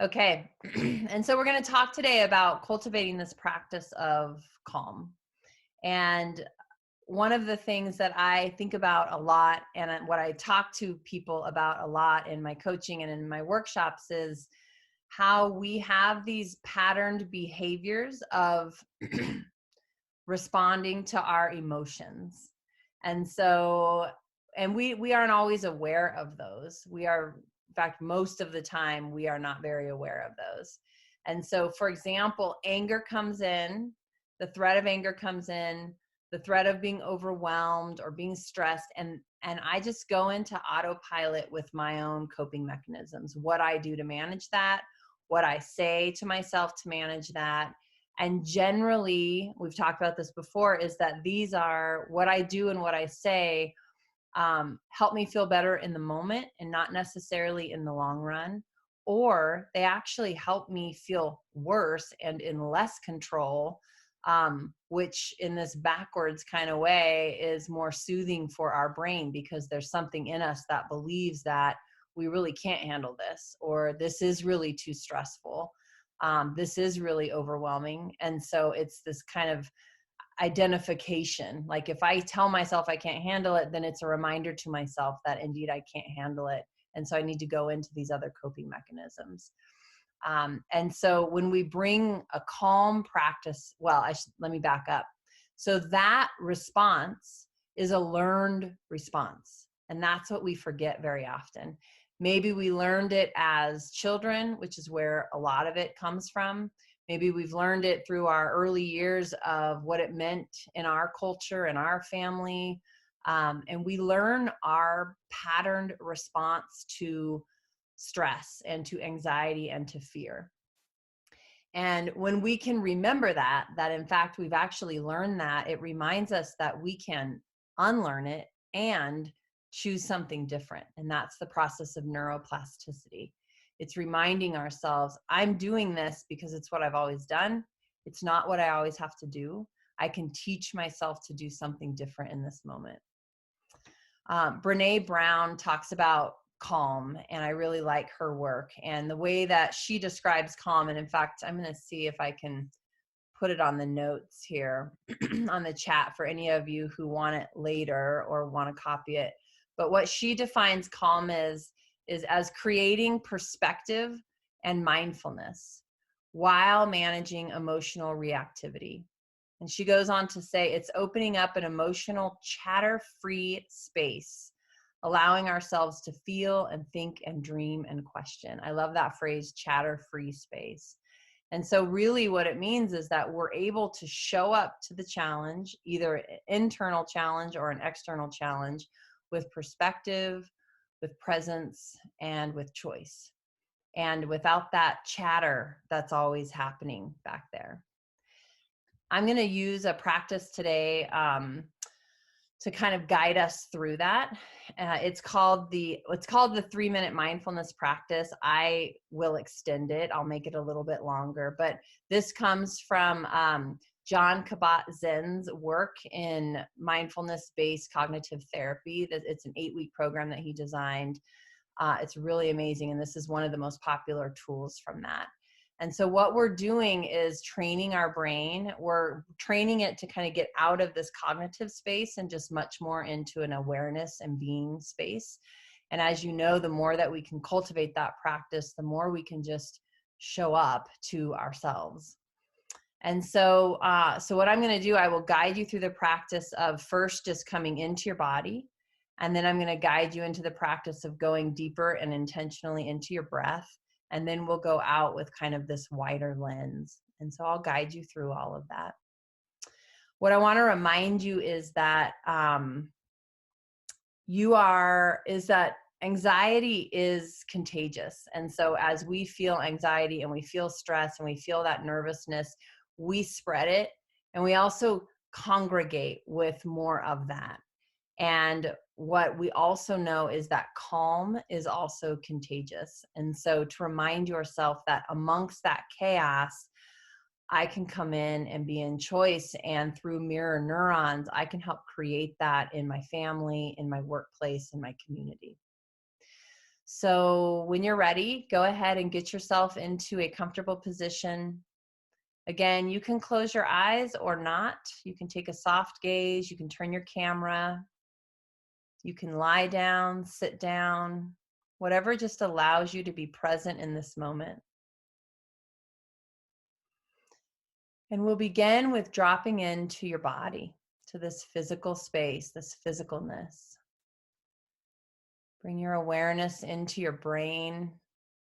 Okay. And so we're going to talk today about cultivating this practice of calm. And one of the things that I think about a lot and what I talk to people about a lot in my coaching and in my workshops is how we have these patterned behaviors of responding to our emotions. And so, and we aren't always aware of those. We are, in fact, most of the time, we are not very aware of those. And so, for example, anger comes in, the threat of anger comes in, the threat of being overwhelmed or being stressed. And I just go into autopilot with my own coping mechanisms, what I do to manage that, what I say to myself to manage that. And generally, we've talked about this before, is that these are what I do and what I say help me feel better in the moment and not necessarily in the long run, or they actually help me feel worse and in less control, which in this backwards kind of way is more soothing for our brain, because there's something in us that believes that we really can't handle this, or this is really too stressful. This is really overwhelming. And so it's this kind of identification. Like if I tell myself I can't handle it, then it's a reminder to myself that indeed I can't handle it. And so I need to go into these other coping mechanisms. And so when we bring a calm practice, let me back up. So that response is a learned response. And that's what we forget very often. Maybe we learned it as children, which is where a lot of it comes from. Maybe we've learned it through our early years of what it meant in our culture and our family. And we learn our patterned response to stress and to anxiety and to fear. And when we can remember that in fact, we've actually learned that, it reminds us that we can unlearn it and choose something different. And that's the process of neuroplasticity. It's reminding ourselves, I'm doing this because it's what I've always done. It's not what I always have to do. I can teach myself to do something different in this moment. Brene Brown talks about calm, and I really like her work and the way that she describes calm. And in fact, I'm going to see if I can put it on the notes here on the chat for any of you who want it later or want to copy it. But what she defines calm is as creating perspective and mindfulness while managing emotional reactivity. And she goes on to say it's opening up an emotional chatter-free space, allowing ourselves to feel and think and dream and question. I love that phrase, chatter-free space. And so really what it means is that we're able to show up to the challenge, either an internal challenge or an external challenge, with perspective, with presence, and with choice. And without that chatter that's always happening back there. I'm going to use a practice today to kind of guide us through that. It's called the 3-minute mindfulness practice. I will extend it. I'll make it a little bit longer, but this comes from Joh Kabat-Zin's work in mindfulness-based cognitive therapy. It's an 8-week program that he designed. It's really amazing. And this is one of the most popular tools from that. And so what we're doing is training our brain. We're training it to kind of get out of this cognitive space and just much more into an awareness and being space. And as you know, the more that we can cultivate that practice, the more we can just show up to ourselves. And so, so what I'm going to do, I will guide you through the practice of first just coming into your body. And then I'm going to guide you into the practice of going deeper and intentionally into your breath. And then we'll go out with kind of this wider lens. And so I'll guide you through all of that. What I want to remind you is that anxiety is contagious. And so as we feel anxiety and we feel stress and we feel that nervousness, we spread it. And we also congregate with more of that. And what we also know is that calm is also contagious. And so to remind yourself that amongst that chaos, I can come in and be in choice. And through mirror neurons, I can help create that in my family, in my workplace, in my community. So when you're ready, go ahead and get yourself into a comfortable position. Again, you can close your eyes or not. You can take a soft gaze. You can turn your camera. You can lie down, sit down, whatever just allows you to be present in this moment. And we'll begin with dropping into your body, to this physical space, this physicalness. Bring your awareness into your brain,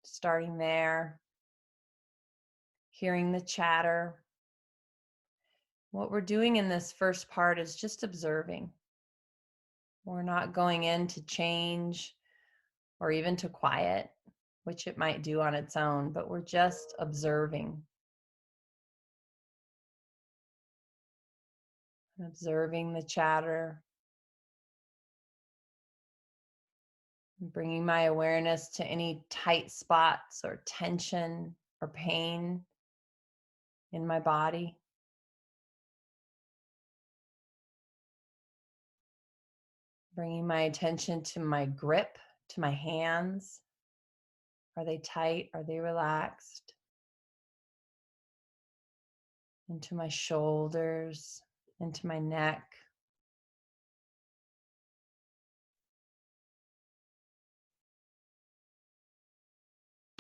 starting there, hearing the chatter. What we're doing in this first part is just observing. We're not going in to change or even to quiet, which it might do on its own, but we're just observing. Observing the chatter, bringing my awareness to any tight spots or tension or pain in my body. Bringing my attention to my grip, to my hands. Are they tight? Are they relaxed? Into my shoulders, into my neck.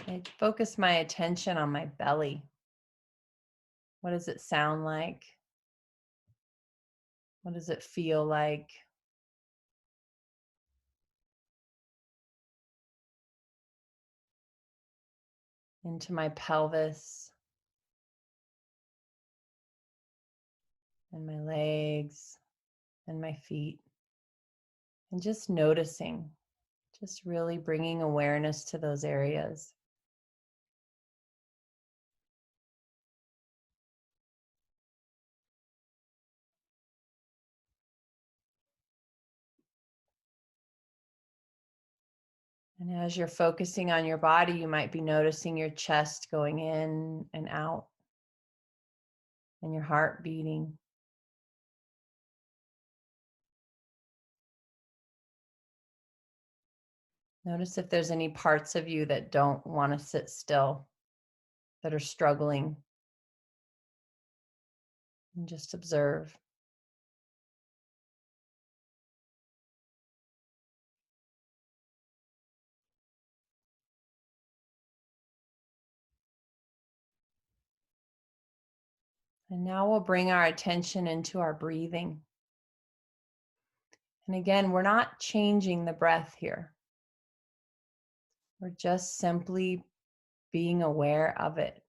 I focus my attention on my belly. What does it sound like? What does it feel like? Into my pelvis and my legs and my feet. And just noticing, just really bringing awareness to those areas. And as you're focusing on your body, you might be noticing your chest going in and out and your heart beating. Notice if there's any parts of you that don't want to sit still, that are struggling. And just observe. And now we'll bring our attention into our breathing. And again, we're not changing the breath here. We're just simply being aware of it.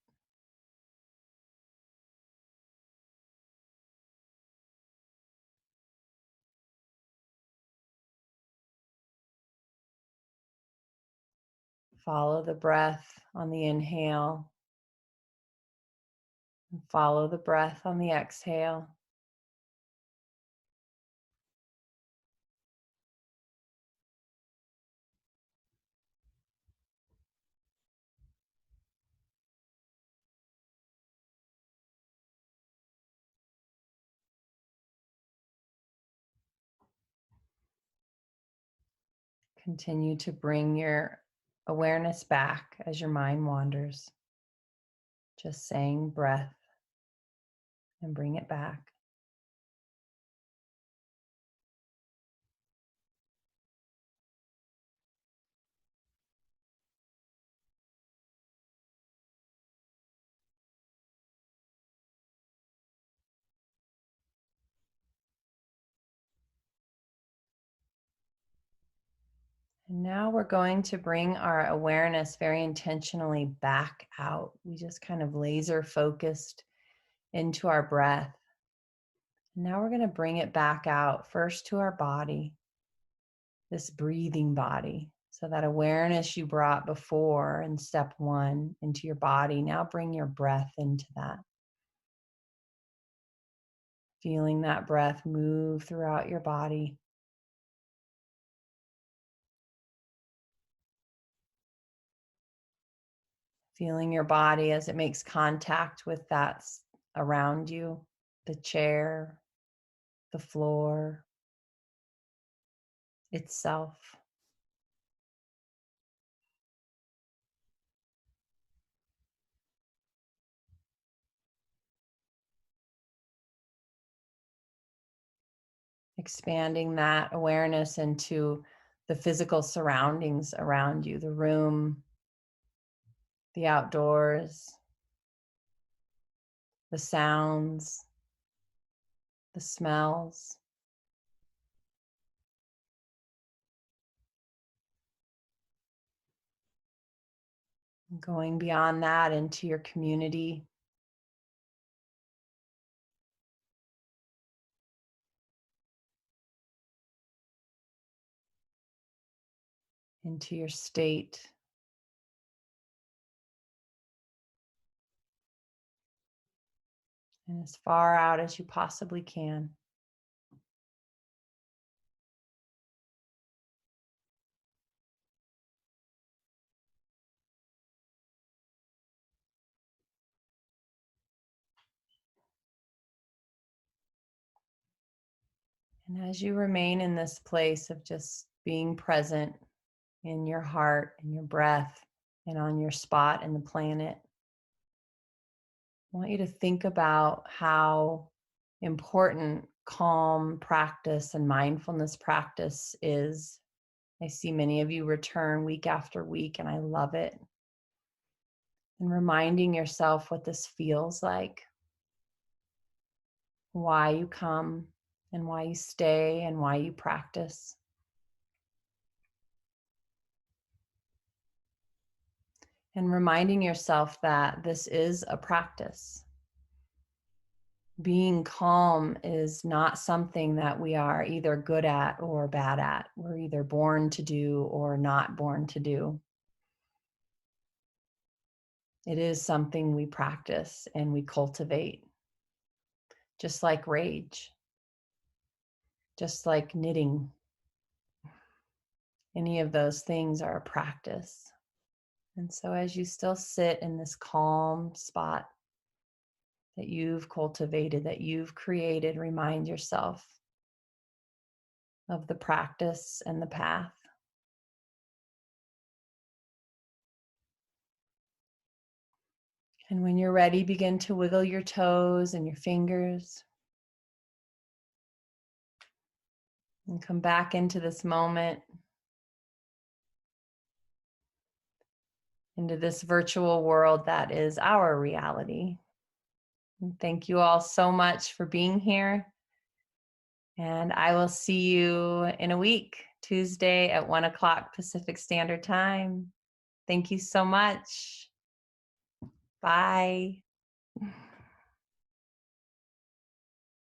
Follow the breath on the inhale. And follow the breath on the exhale. Continue to bring your awareness back as your mind wanders. Just saying breath and bring it back. And now we're going to bring our awareness very intentionally back out. We just kind of laser focused into our breath. Now we're going to bring it back out first to our body, this breathing body. So that awareness you brought before in step one into your body, now bring your breath into that. Feeling that breath move throughout your body. Feeling your body as it makes contact with that around you, the chair, the floor, itself. expanding that awareness into the physical surroundings around you, the room, the outdoors, the sounds, the smells. Going beyond that into your community, into your state, and as far out as you possibly can. And as you remain in this place of just being present in your heart and your breath and on your spot in the planet, I want you to think about how important calm practice and mindfulness practice is. I see many of you return week after week, and I love it. And reminding yourself what this feels like, why you come, and why you stay, and why you practice. And reminding yourself that this is a practice. Being calm is not something that we are either good at or bad at. We're either born to do or not born to do. It is something we practice and we cultivate, just like rage, just like knitting. Any of those things are a practice. And so as you still sit in this calm spot that you've cultivated, that you've created, remind yourself of the practice and the path. And when you're ready, begin to wiggle your toes and your fingers. And come back into this moment, into this virtual world that is our reality. And thank you all so much for being here. And I will see you in a week, Tuesday at 1 o'clock Pacific Standard Time. Thank you so much. Bye.